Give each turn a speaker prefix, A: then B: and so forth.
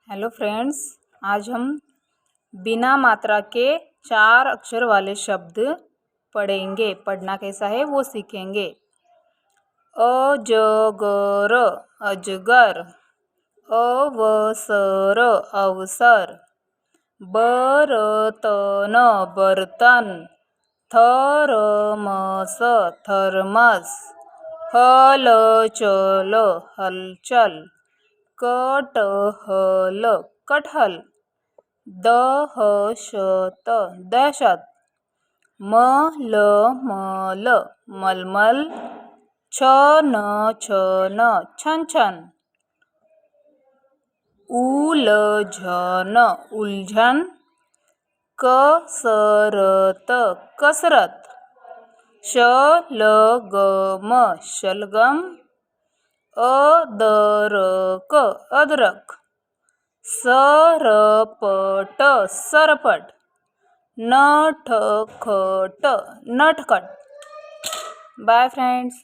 A: Hello friends, आज हम बिना मात्रा के 4 अक्षर वाले शब्द पढ़ेंगे। पढ़ना कैसा है वो सीखेंगे। अजगर अजगर, अवसर अवसर, बर्तन बर्तन, थर्मस थर्मस, हलचल हलचल, कटहल कटहल, दहशत दहशत, मलमल मलमल, छन छन छन छन, उलझन उलझन, कसरत कसरत, शलगम शलगम, अदरक अदरक, सरपट सरपट, नटखट नटखट। Bye friends.